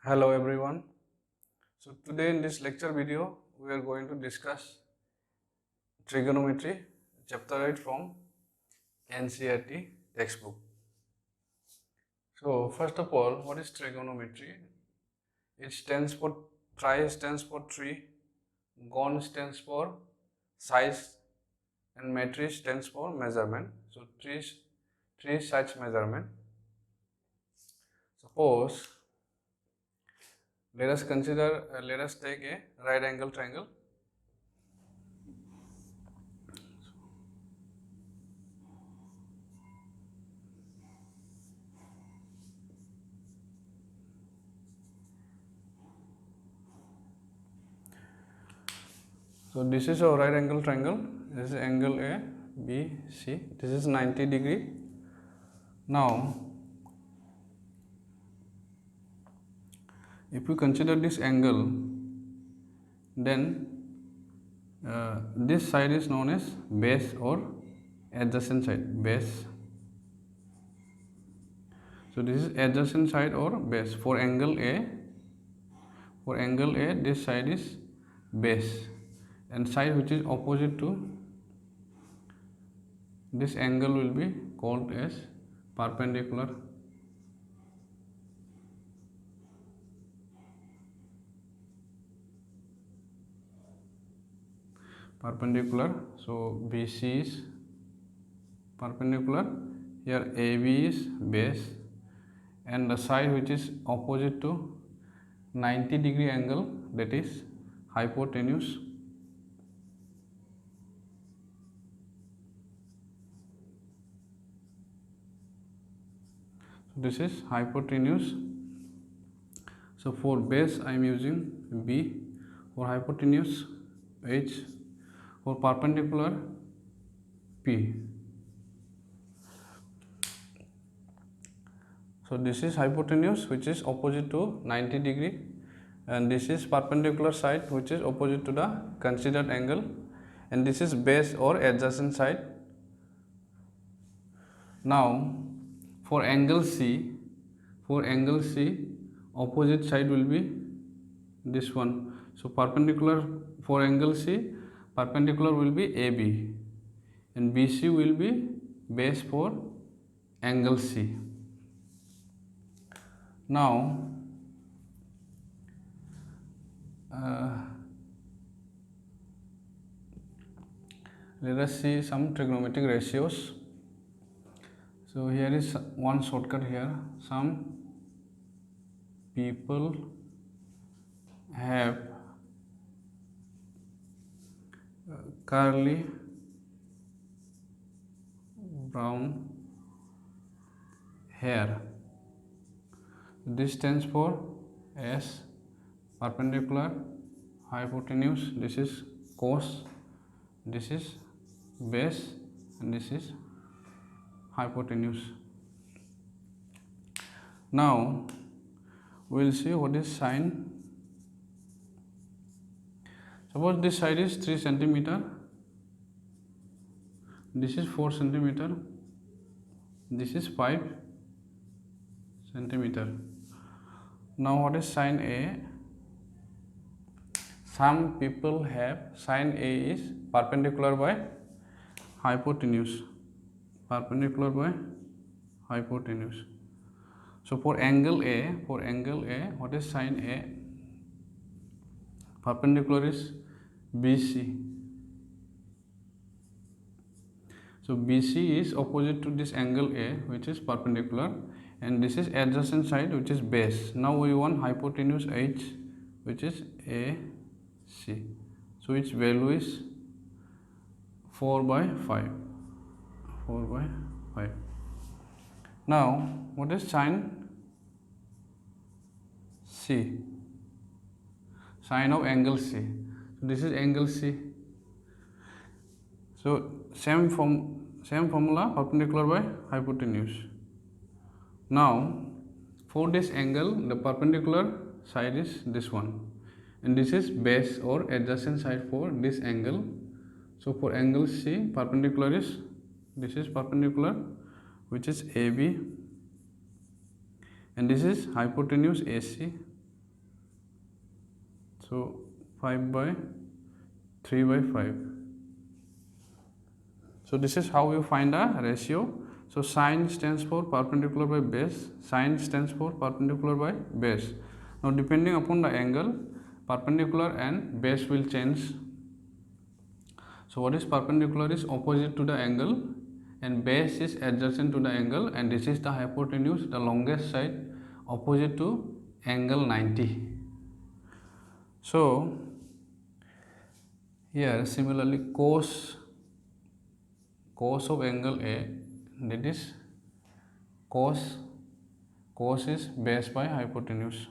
Hello everyone. So today in this lecture video we are going to discuss trigonometry chapter 8 from NCRT textbook. So first of all, what is trigonometry? It stands for tri stands for tree, gon stands for size, and metry stands for measurement. So tree size measurement. Suppose let us take a right angle triangle. So this is a right angle triangle. This is angle A, B, C. This is 90 degree. Now, if we consider this angle, then this side is known as base or adjacent side. Base. So this is adjacent side or base. For angle A, this side is base, and side which is opposite to this angle will be called as perpendicular. So BC is perpendicular, here AB is base, and the side which is opposite to 90 degree angle, that is hypotenuse. So this is hypotenuse. So for base I am using B, for hypotenuse H, for perpendicular P. So this is hypotenuse which is opposite to 90 degree, and this is perpendicular side which is opposite to the considered angle, and this is base or adjacent side. Now for angle C, opposite side will be this one. So perpendicular for angle C, perpendicular will be AB, and BC will be base for angle C. Now let us see some trigonometric ratios. So here is one shortcut here. Some people have curly brown hair. This stands for S, perpendicular, hypotenuse. This is cos, this is base, and this is hypotenuse. Now we will see what is sine. Suppose this side is 3 centimeter, this is 4 centimeter, this is 5 centimeter. Now what is sine A? Some people have sine A is perpendicular by hypotenuse. So for angle A, what is sine A? Perpendicular is BC. So BC is opposite to this angle A, which is perpendicular, and this is adjacent side, which is base. Now we want hypotenuse H, which is AC. So its value is 4 by 5. Now what is sine C? Sine of angle C. So this is angle C. So same formula, perpendicular by hypotenuse. Now for this angle, the perpendicular side is this one, and this is base or adjacent side for this angle. So for angle C, perpendicular is, this is perpendicular, which is AB, and this is hypotenuse AC, So 5 by 3 by 5. So this is how you find a ratio. So sine stands for perpendicular by base, sine stands for perpendicular by base. Now depending upon the angle, perpendicular and base will change. So what is perpendicular is opposite to the angle, and base is adjacent to the angle, and this is the hypotenuse, the longest side, opposite to angle 90. So here similarly cos of angle A, that is cos is base by hypotenuse.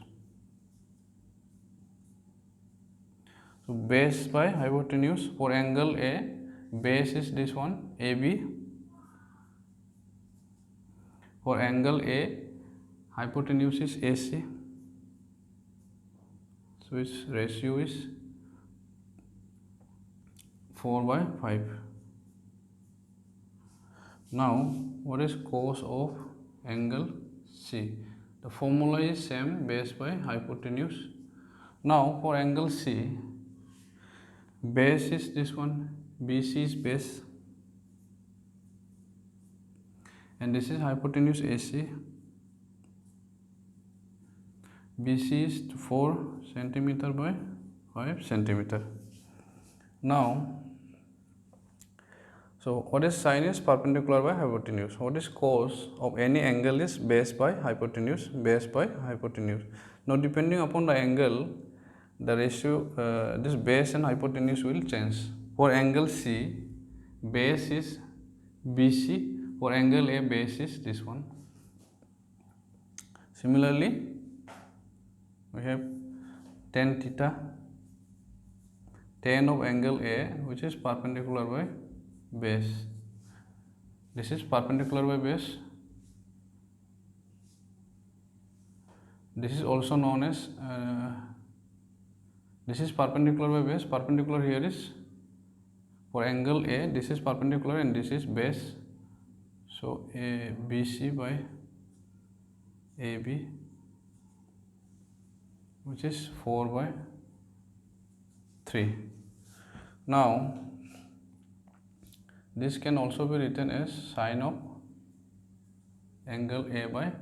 So base by hypotenuse for angle A, base is this one AB. For angle A, hypotenuse is AC. So its ratio is 4 by 5. Now what is cos of angle C? The formula is same, base by hypotenuse. Now for angle C, base is this one, BC is base, and this is hypotenuse AC. BC is 4 centimeter by 5 centimeter. Now, so what is sine is perpendicular by hypotenuse. What is cos of any angle is base by hypotenuse, base by hypotenuse. Now depending upon the angle, the ratio, this base and hypotenuse will change. For angle C, base is BC. For angle A, base is this one. Similarly, we have tan theta, tan of angle A, which is perpendicular by base. This is perpendicular by base. This is also known as this is perpendicular by base. Perpendicular here is for angle A, this is perpendicular and this is base. So BC by AB, which is 4 by 3. Now this can also be written as sine of angle A by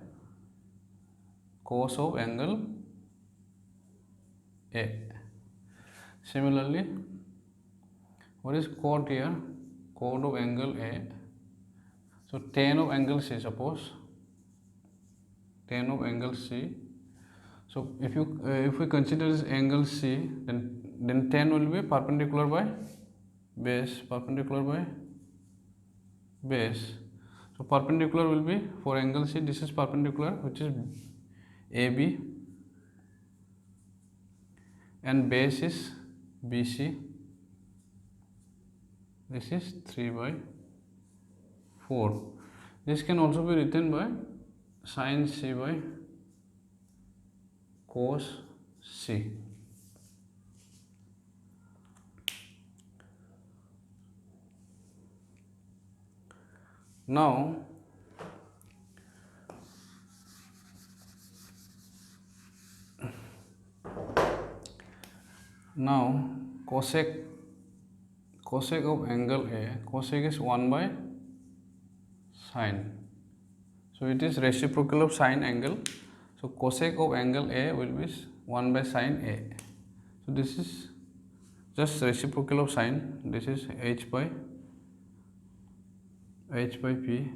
cos of angle A. Similarly, what is cot here? Cot of angle A. So tan of angle C, suppose tan of angle C. So if we consider this angle C, then tan will be perpendicular by base, perpendicular by base. So perpendicular will be for angle C, this is perpendicular, which is AB, and base is BC. This is 3 by 4. This can also be written by sin C by cos C. Now cosec of angle A, cosec is 1 by sine. So it is reciprocal of sine angle. So cosec of angle A will be 1 by sine A. So this is just reciprocal of sine. This is h by P.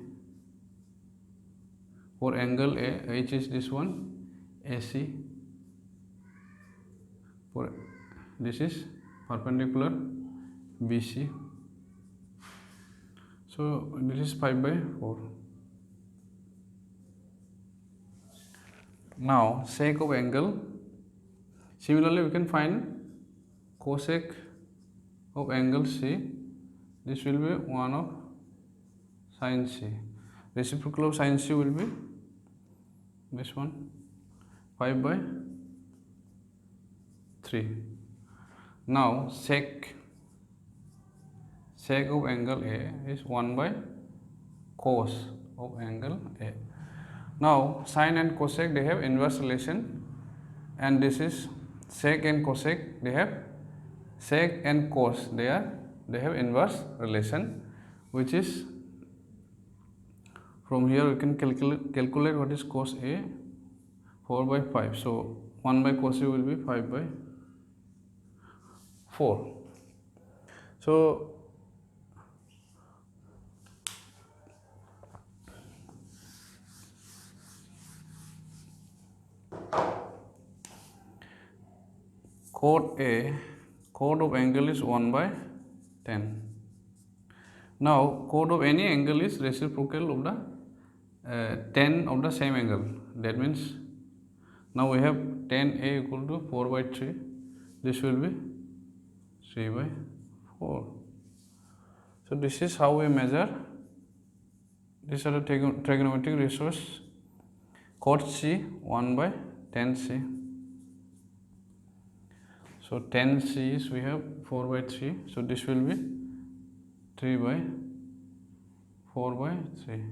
For angle A, h is this one, AC. For this is perpendicular BC. So this is 5 by 4. Now sec of angle. Similarly, we can find cosec of angle C. This will be 1 of sin C. Reciprocal of sin C will be this one, 5 by 3. Now sec of angle A is 1 by cos of angle A. Now sine and cosec, they have inverse relation, and this is sec and cosec, they have sec and cos, they have inverse relation, which is from here we can calculate what is cos A, 4 by 5. So 1 by cos A will be 5 by 4. So chord of angle is 1 by 10. Now chord of any angle is reciprocal of the 10 of the same angle. That means now we have 10A equal to 4 by 3. This will be 3 by 4. So this is how we measure. These are the trigonometric ratios. Chord C 1 by 10C. So 10C is we have 4 by 3. So this will be 3 by 4 by 3.